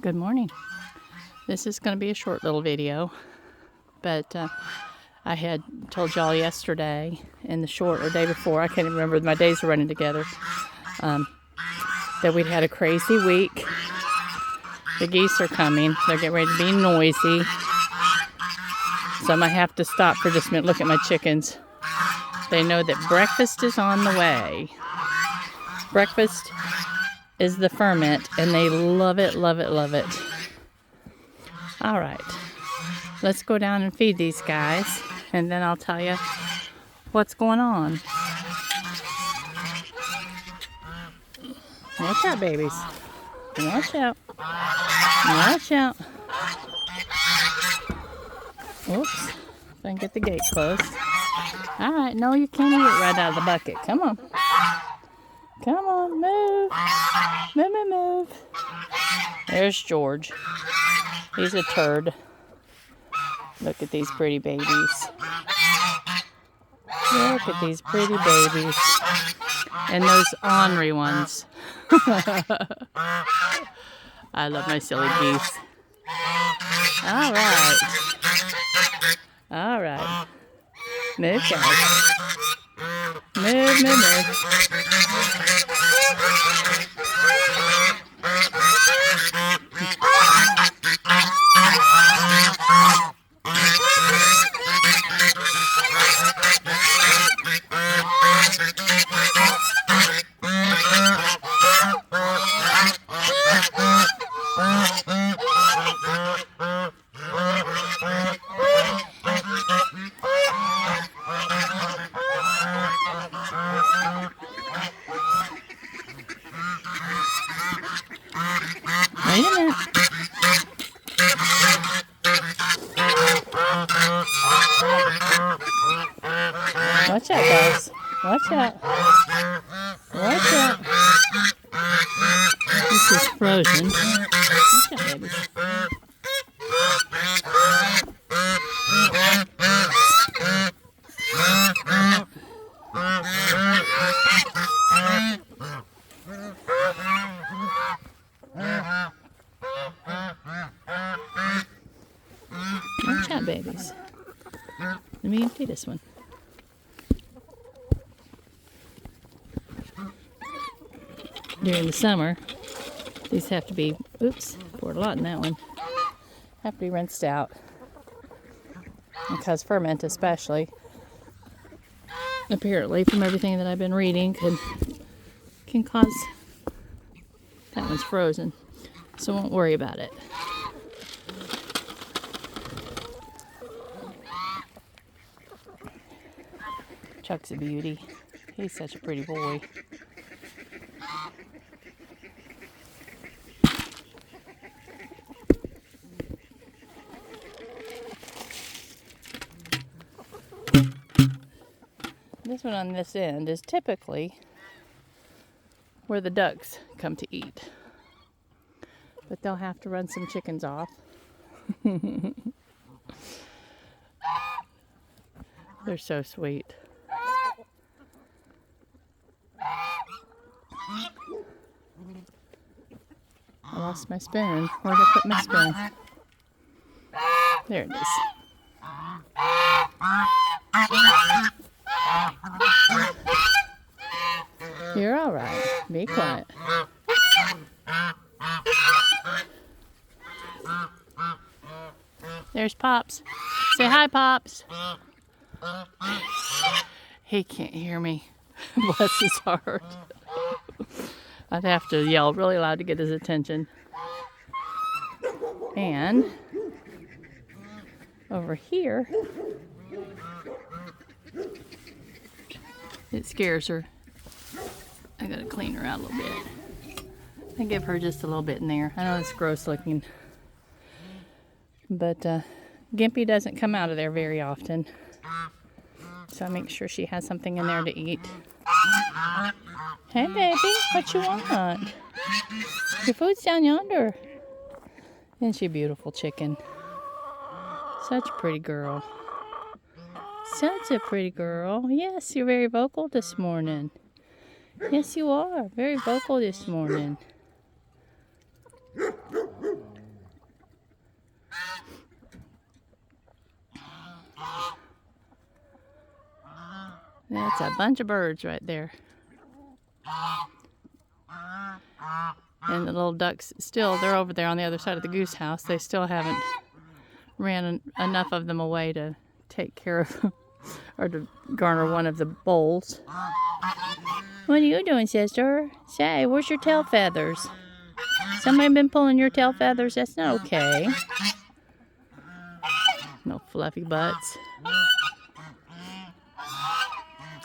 Good morning. This is going to be a short little video, but I had told y'all yesterday in the short or day before, I can't even remember, my days are running together, that we'd had a crazy week. The geese are coming. They're getting ready to be noisy. So I might have to stop for just a minute, look at my chickens. They know that breakfast is on the way. Breakfast is the ferment, and they love it, love it, love it. All right, let's go down and feed these guys, and then I'll tell you what's going on. Watch out, babies. Watch out. Watch out. Oops. If I can get the gate closed. All right, no, you can't eat it right out of the bucket. Come on. Come on, move. Move, move, move. There's George. He's a turd. Look at these pretty babies. Look at these pretty babies. And those ornery ones. I love my silly geese. All right. All right. Move, guys. Move, move, move. Wait a minute. Watch out, guys. Watch out. Watch out. This is frozen. Watch out, baby. Watch out, babies. Let me empty this one. During the summer, these have to be, oops, poured a lot in that one, have to be rinsed out. Because ferment especially, apparently from everything that I've been reading, can cause, that one's frozen, so won't worry about it. Chuck's a beauty. He's such a pretty boy. This one on this end is typically where the ducks come to eat. But they'll have to run some chickens off. They're so sweet. I lost my spoon. Where'd I put my spoon? There it is. You're all right. Be quiet. There's Pops. Say hi, Pops. He can't hear me. Bless his heart. I'd have to yell really loud to get his attention. And over here, it scares her. I gotta clean her out a little bit. I give her just a little bit in there. I know it's gross looking, but Gimpy doesn't come out of there very often, so I make sure she has something in there to eat. Hey baby, what you want? Your food's down yonder. Isn't she a beautiful chicken? Such a pretty girl. Such a pretty girl. Yes, you're very vocal this morning. Yes, you are. Very vocal this morning. That's a bunch of birds right there. And the little ducks still, they're over there on the other side of the goose house. They still haven't ran enough of them away to take care of or to garner one of the bowls. What are you doing, sister? Say, where's your tail feathers? Somebody been pulling your tail feathers? That's not okay. No fluffy butts.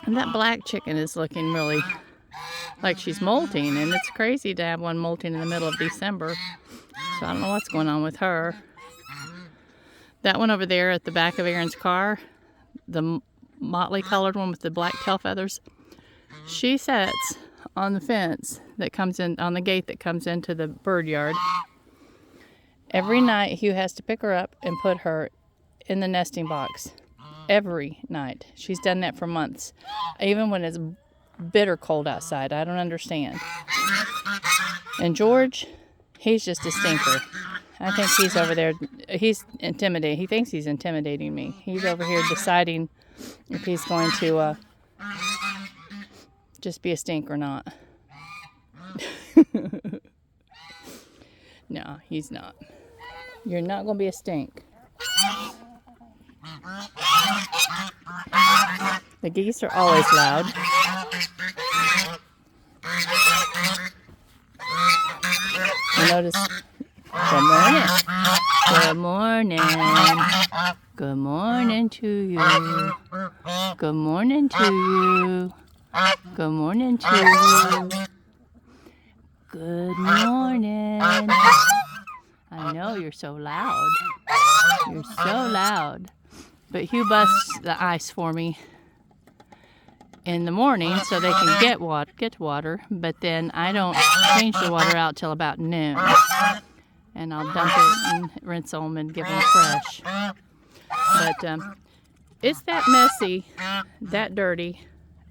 And that black chicken is looking really like she's molting, and it's crazy to have one molting in the middle of December. So I don't know what's going on with her. That one over there at the back of Aaron's car, the motley colored one with the black tail feathers, she sits on the fence that comes in, on the gate that comes into the bird yard. Every night Hugh has to pick her up and put her in the nesting box. Every night. She's done that for months. Even when it's bitter cold outside. I don't understand. And George, he's just a stinker. I think he's over there. He's intimidating. He thinks he's intimidating me. He's over here deciding if he's going to just be a stink or not. No, he's not. You're not going to be a stink. The geese are always loud. I notice. Good morning. Good morning. Good morning to you. Good morning to you. Good morning to you. Good morning. I know you're so loud. You're so loud. But Hugh busts the ice for me in the morning so they can get water. But then I don't change the water out till about noon. And I'll dump it and rinse them and give them fresh. But it's that messy, that dirty,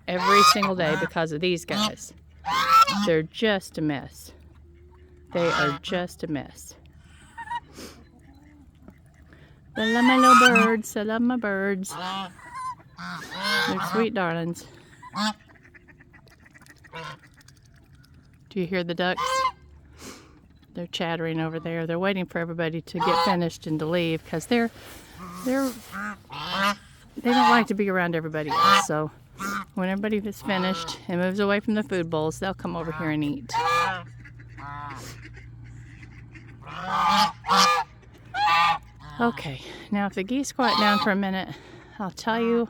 every single day because of these guys. They're just a mess. They are just a mess. I love my little birds. I love my birds. They're sweet darlings. Do you hear the ducks? They're chattering over there. They're waiting for everybody to get finished and to leave because they don't like to be around everybody else. So when everybody is finished and moves away from the food bowls, they'll come over here and eat. Okay, now if the geese quiet down for a minute, I'll tell you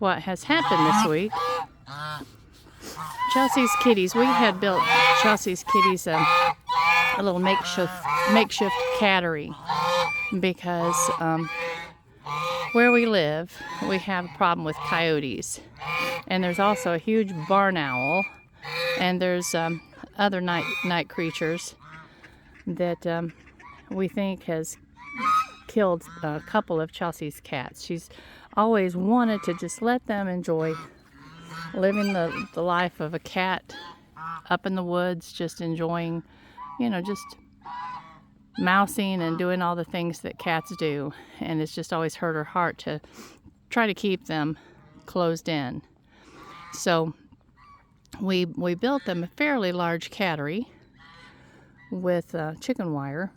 what has happened this week. Chelsea's kitties, we had built Chelsea's kitties a little makeshift cattery because where we live, we have a problem with coyotes. And there's also a huge barn owl, and there's other night creatures that we think has killed a couple of Chelsea's cats. She's always wanted to just let them enjoy living the life of a cat up in the woods, just enjoying, just mousing and doing all the things that cats do. And it's just always hurt her heart to try to keep them closed in. So we built them a fairly large cattery with chicken wire.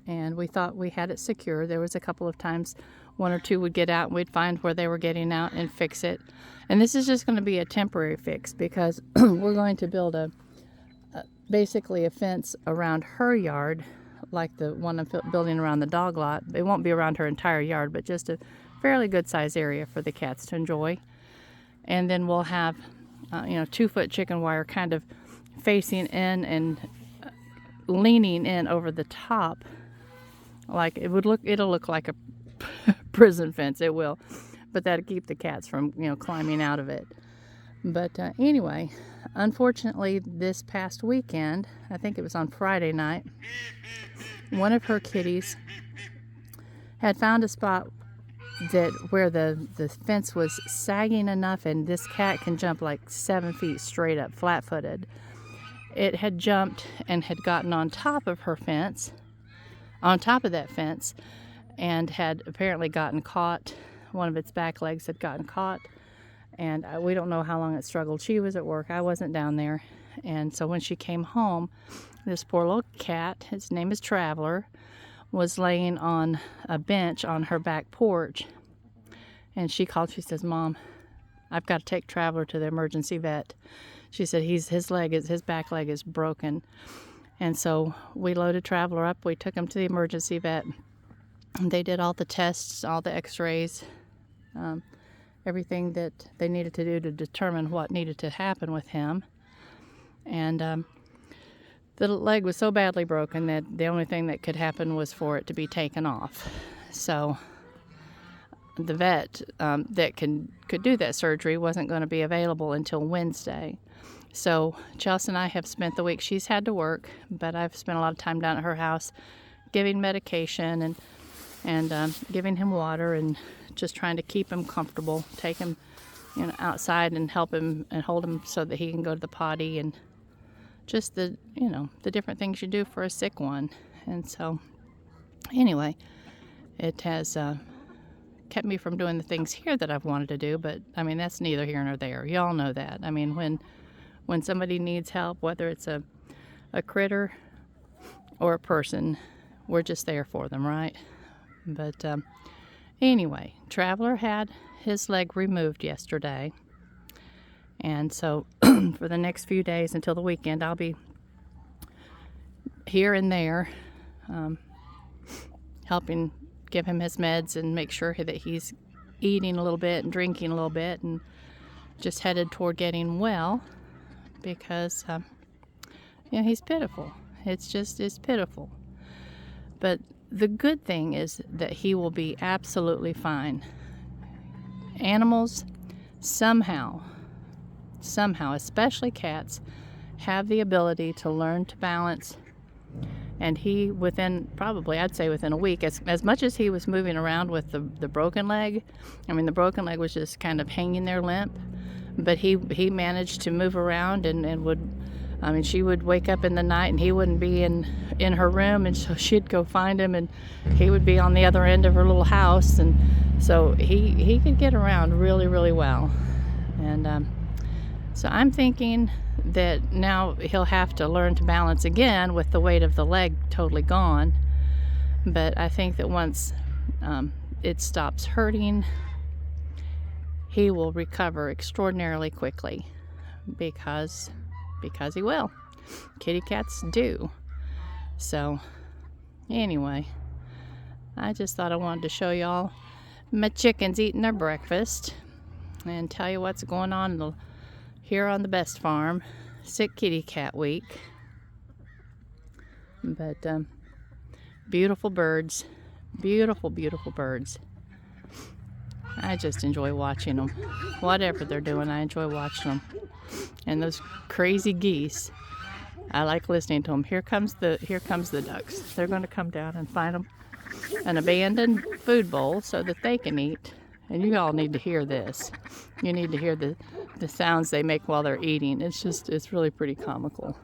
And we thought we had it secure. There was a couple of times one or two would get out and we'd find where they were getting out and fix it. And this is just going to be a temporary fix because we're going to build basically a fence around her yard, like the one I'm building around the dog lot. It won't be around her entire yard, but just a fairly good size area for the cats to enjoy. And then we'll have 2-foot chicken wire kind of facing in and leaning in over the top. Like it'll look like a prison fence. It will, but that'll keep the cats from climbing out of it. But anyway, unfortunately, this past weekend, I think it was on Friday night, one of her kitties had found a spot where the fence was sagging enough, and this cat can jump like 7 feet straight up, flat-footed. It had jumped and had gotten on top of her fence. On top of that fence, and had apparently gotten caught. One of its back legs had gotten caught And we don't know how long it struggled. She was at work. I wasn't down there. And so when she came home, this poor little cat, his name is Traveler, was laying on a bench on her back porch. And she called. She says, "Mom, I've got to take Traveler to the emergency vet." She said his back leg is broken. And so we loaded Traveler up. We took him to the emergency vet. They did all the tests, all the x-rays, everything that they needed to do to determine what needed to happen with him. And the leg was so badly broken that the only thing that could happen was for it to be taken off. So the vet that could do that surgery wasn't going to be available until Wednesday. So Chelsea and I have spent the week. She's had to work, but I've spent a lot of time down at her house giving medication and giving him water and just trying to keep him comfortable, take him outside and help him and hold him so that he can go to the potty, and just the different things you do for a sick one. And so anyway, it has kept me from doing the things here that I've wanted to do, but I mean, that's neither here nor there. Y'all know that. I mean, when somebody needs help, whether it's a critter or a person, we're just there for them, right? But anyway, Traveler had his leg removed yesterday. And so for the next few days until the weekend, I'll be here and there helping give him his meds and make sure that he's eating a little bit and drinking a little bit, and just headed toward getting well, because he's pitiful. It's pitiful. But the good thing is that he will be absolutely fine. Animals somehow, especially cats, have the ability to learn to balance. And he, I'd say within a week, as much as he was moving around with the broken leg, I mean, the broken leg was just kind of hanging there limp, but he managed to move around and would, she would wake up in the night and he wouldn't be in her room, and so she'd go find him, and he would be on the other end of her little house. And so he could get around really, really well. And so I'm thinking that now he'll have to learn to balance again with the weight of the leg totally gone. But I think that once it stops hurting, he will recover extraordinarily quickly, because he will. Kitty cats do. So anyway, I just thought I wanted to show y'all my chickens eating their breakfast and tell you what's going on here on the Best Farm. Sick kitty cat week. But beautiful birds. Beautiful, beautiful birds. I just enjoy watching them. Whatever they're doing, I enjoy watching them. And those crazy geese, I like listening to them. Here comes the ducks. They're going to come down and find them an abandoned food bowl so that they can eat. And you all need to hear this. You need to hear the sounds they make while they're eating. It's really pretty comical.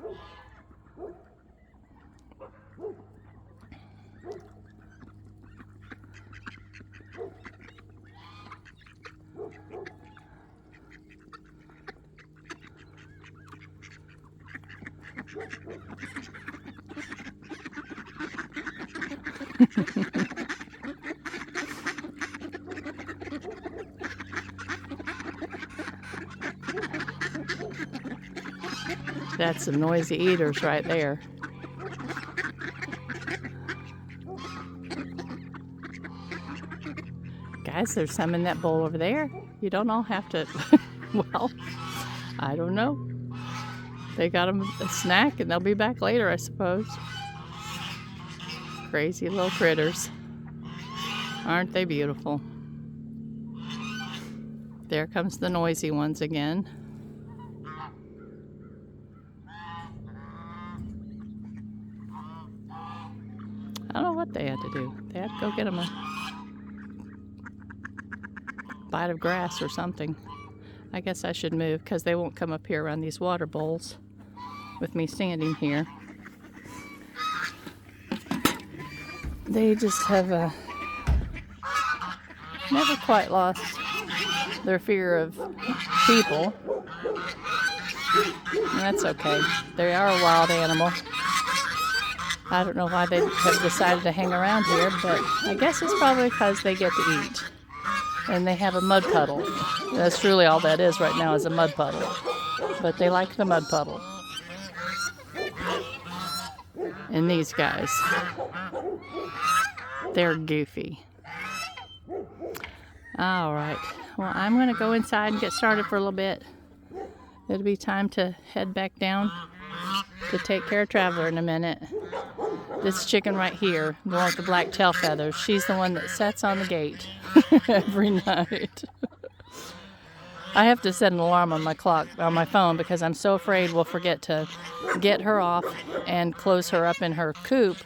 That's some noisy eaters right there. Guys, there's some in that bowl over there. You don't all have to, well, I don't know. They got them a snack and they'll be back later, I suppose. Crazy little critters. Aren't they beautiful? There comes the noisy ones again. I don't know what they had to do. They had to go get them a bite of grass or something. I guess I should move because they won't come up here around these water bowls with me standing here. They just have never quite lost their fear of people. And that's okay. They are a wild animal. I don't know why they have decided to hang around here, but I guess it's probably because they get to eat. And they have a mud puddle. That's truly all that is right now, is a mud puddle. But they like the mud puddle. And these guys, they're goofy. All right. Well, I'm going to go inside and get started for a little bit. It'll be time to head back down to take care of Traveler in a minute. This chicken right here, the one with the black tail feathers, she's the one that sits on the gate every night. I have to set an alarm on my clock, on my phone, because I'm so afraid we'll forget to get her off and close her up in her coop.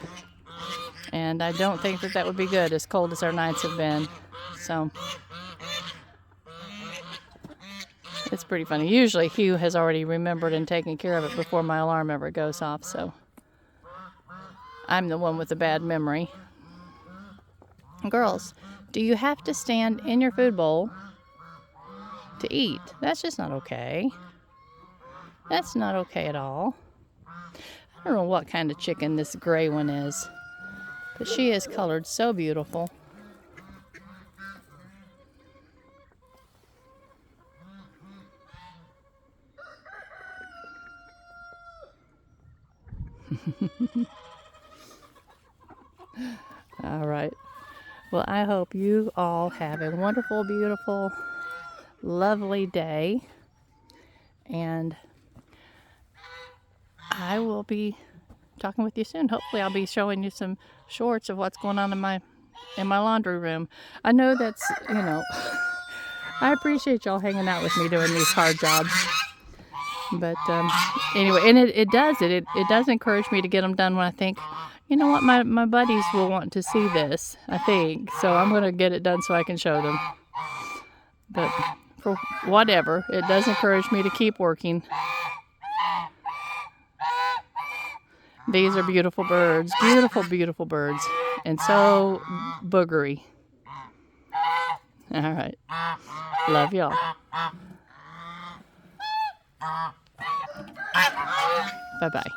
And I don't think that would be good, as cold as our nights have been. So it's pretty funny. Usually Hugh has already remembered and taken care of it before my alarm ever goes off. So I'm the one with the bad memory. Girls, do you have to stand in your food bowl to eat? That's just not okay. That's not okay at all. I don't know what kind of chicken this gray one is, but she is colored so beautiful. All right. Well, I hope you all have a wonderful, beautiful, lovely day. And I will be talking with you soon. Hopefully I'll be showing you some shorts of what's going on in my laundry room. I know that's, I appreciate y'all hanging out with me doing these hard jobs. But anyway, and it does encourage me to get them done when I think, you know what, my buddies will want to see this, I think. So I'm going to get it done so I can show them. But for whatever, it does encourage me to keep working. These are beautiful birds. Beautiful, beautiful birds. And so boogery. All right. Love y'all. Bye-bye.